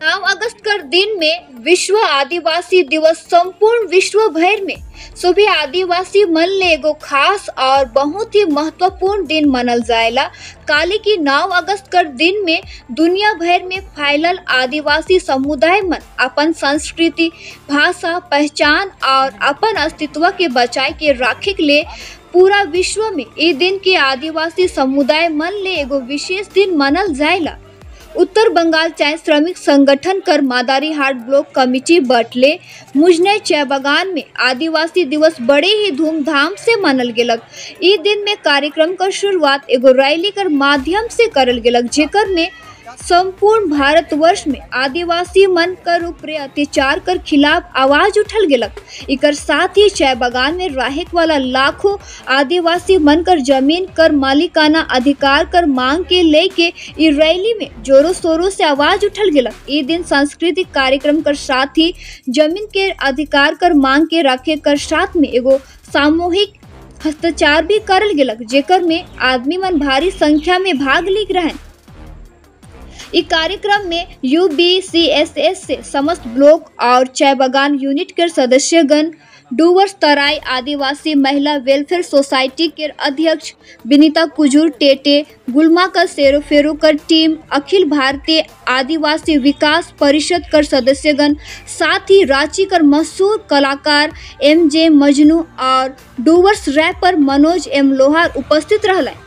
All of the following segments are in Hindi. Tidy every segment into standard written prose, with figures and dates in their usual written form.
9 अगस्त कर दिन में विश्व आदिवासी दिवस संपूर्ण विश्व भर में सभी आदिवासी मन ले एगो खास और बहुत ही महत्वपूर्ण दिन मनल जाएला। काली की 9 अगस्त कर दिन में दुनिया भर में फैलल आदिवासी समुदाय मन अपन संस्कृति, भाषा, पहचान और अपन अस्तित्व के बचाए के राखे के लिए पूरा विश्व में इस दिन के आदिवासी समुदाय मन ले एगो विशेष दिन मनल जाएला। उत्तर बंगाल चाय श्रमिक संगठन कर मादारी हाट ब्लॉक कमेटी बटले मुजने चाय बागान में आदिवासी दिवस बड़े ही धूमधाम से मनल गेलक। इस दिन में कार्यक्रम का शुरुआत एगो रैली कर माध्यम से करल गेलक, जेकर में संपूर्ण भारतवर्ष में आदिवासी मन कर ऊपरे अत्याचार कर खिलाफ आवाज उठल गेलक। इकर साथ ही चाय बागान में रहे वाला लाखों आदिवासी मन कर जमीन कर मालिकाना अधिकार कर मांग के लेके इस रैली में जोरों शोरों से आवाज उठल गेलक। इस दिन सांस्कृतिक कार्यक्रम कर साथ ही जमीन के अधिकार कर मांग के रखे कर साथ में एगो सामूहिक हस्ताक्षर भी करल गेलक, जेकर में आदमी मन भारी संख्या में भाग ली रहन। इस कार्यक्रम में UBCSS से समस्त ब्लॉक और चाय बागान यूनिट के सदस्यगण, डूवर्स तराई आदिवासी महिला वेलफेयर सोसाइटी के अध्यक्ष विनीता कुजूर टेटे, गुलमा का सेरोफेरो कर टीम, अखिल भारतीय आदिवासी विकास परिषद कर सदस्यगण, साथ ही रांची कर मशहूर कलाकार MJ मजनू और डूवर्स रैपर मनोज M लोहार उपस्थित रहले।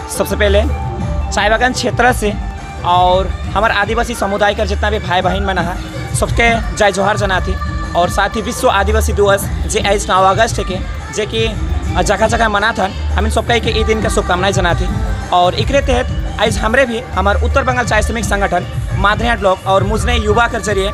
सबसे पहले चाय बागान क्षेत्र से और हमारे आदिवासी समुदाय का जितना भी भाई बहन मना है सबके जय जोहार जना थी। और साथ ही विश्व आदिवासी दिवस जे आज 9 अगस्त के जे कि जगह जगह मना था, हम सबका के दिन का शुभकामनाएं जना थी। और एकरे तहत आज हमरे भी हमारे उत्तर बंगाल चाय श्रमिक संगठन मादरी हाट ब्लॉक और मुजने युवा के जरिए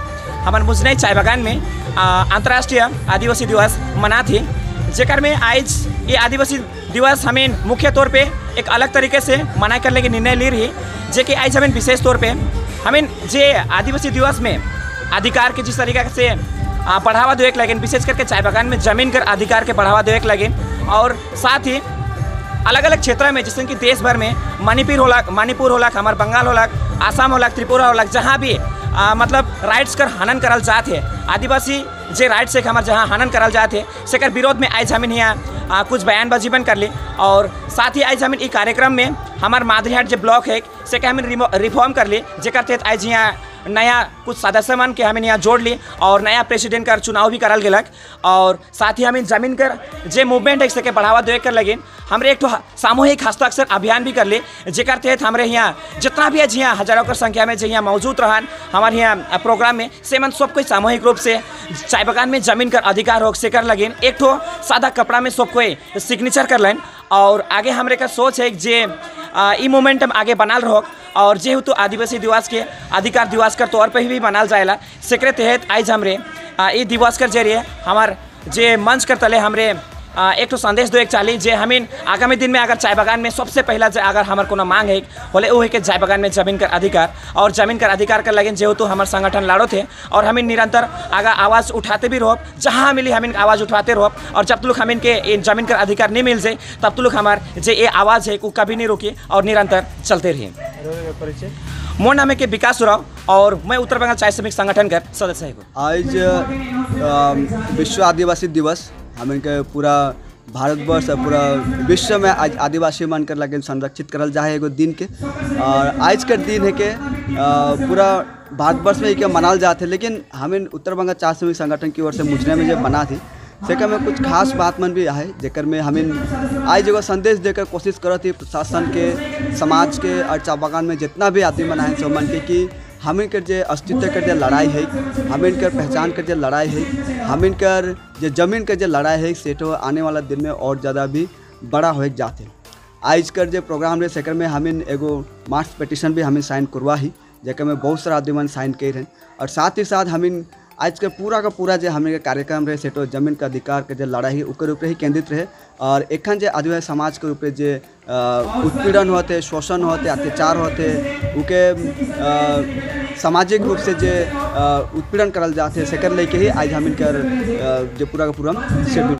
हमारे मुजने चाय बागान में अंतर्राष्ट्रीय आदिवासी दिवस मना थी, जेकर में आज ये आदिवासी दिवस हमें मुख्य तौर पे एक अलग तरीके से मना करने की निर्णय ली रही, जे कि आज हमें विशेष तौर पे हमें जे आदिवासी दिवस में अधिकार के जिस तरीके से बढ़ावा देवे लगे, विशेष करके चाय बागान में जमीन कर अधिकार के बढ़ावा देवे लगे। और साथ ही अलग अलग क्षेत्र में जैसे कि देश भर में मणिपुर होलक, हमारे बंगाल होलक, आसाम होलक, त्रिपुरा होलक, जहाँ भी मतलब राइट्स कर हनन करल जात है, आदिवासी जे राइट्स एक हमारे जहाँ हनन करल जात है, सेकर विरोध में आज हमें यहाँ कुछ बयानबाजी बन कर ली। और साथ ही आज हमें इस कार्यक्रम में हमारे मादरी हाट जो ब्लॉक है से हमें रिफॉर्म कर ली, जेकर तहत आज यहाँ नया कुछ सदस्य मन के हमें यहाँ जोड़ ली और नया प्रेसिडेंट का चुनाव भी करल गेलक। और साथ ही हमें जमीन कर जे मूवमेंट है इसके बढ़ावा दे कर लगे हमरे एक तो सामूहिक हस्ताक्षर अभियान भी कर ले, जेकर तहत हमारे यहाँ जितना भी आज यहाँ हजारों की संख्या में जो यहाँ मौजूद रहन हमारे यहाँ प्रोग्राम में से मन सब कोई सामूहिक रूप से चाय बागान में जमीन कर अधिकार हो से कर लगे एक तो सादा कपड़ा में सब कोई सिग्नेचर कर लें। और आगे हमारे का सोच है जे ई मोमेंटम आगे बनाल रहो और जेहेतु आदिवासी दिवस के अधिकार दिवस कर तौर पर भी मनाल जाएला, सेकरे तहत आज हमरे ई दिवस कर जरिए हमार जे मंच कर तले हमरे एक तो संदेश दो एक चाली जे हमें आगामी दिन में अगर चाय बागान में सबसे पहला अगर हमार कोनो मांग है बोले वो है कि चाय बागान में जमीन कर अधिकार और जमीन कर अधिकार कर लगे जेहेतु हमारे संगठन लाड़ो थे और हमें निरंतर अगर आवाज़ उठाते भी रहो, जहाँ मिली हमें आवाज़ उठाते रहो। और जब तक हमें के जमीन कर अधिकार नहीं मिल जाए तब तक हमारे जे ये आवाज़ है वो कभी नहीं रुकी और निरंतर चलते रहिए। मोर नाम है के विकास उराव और मैं उत्तर बंगाल चाय श्रमिक संगठन का सदस्य हूँ। आज विश्व आदिवासी दिवस हमें के पूरा भारतवर्ष और पूरा विश्व में आज आदिवासी मन कर लगे संरक्षित करल जाए एगो दिन के। और आज के दिन है के पूरा भारतवर्ष में एक मनाल जाते, लेकिन हमें उत्तर बंगाल चाय श्रमिक संगठन की ओर से मुजने में जो बना थी सेकर में कुछ खास बात मन भी है, जेकर में हमें आज एगो संदेश देकर कोशिश करत थी प्रशासन के, समाज के और चाय बागान में जितना भी आदमी मन है सब मन के कि हमें कर जे अस्तित्व कर जे लड़ाई है, हमें कर पहचान कर जे लड़ाई है, हमें कर जे जमीन कर जे लड़ाई है, से तो आने वाला दिन में और ज़्यादा भी बड़ा हो जाते। आज कर जे प्रोग्राम रहे सेकर में हमें एगो मार्च पिटिशन भी हमें साइन करवा ही, जेकर में बहुत सारा आदमी साइन कर रहे। और साथ ही साथ हमें आज के पूरा का पूरा जो हमें कार्यक्रम रहे से तो जमीन का अधिकार के जो लड़ाई ऊपर ऊपर ही केंद्रित रहे। और एखन जो आदिवासी समाज के ऊपर जो उत्पीड़न होते, शोषण होते, अत्याचार होते, उनके सामाजिक रूप से जो उत्पीड़न करल जाते सेकर लेके ही आज हम इनकर जो पूरा का पूरा शेड्यूल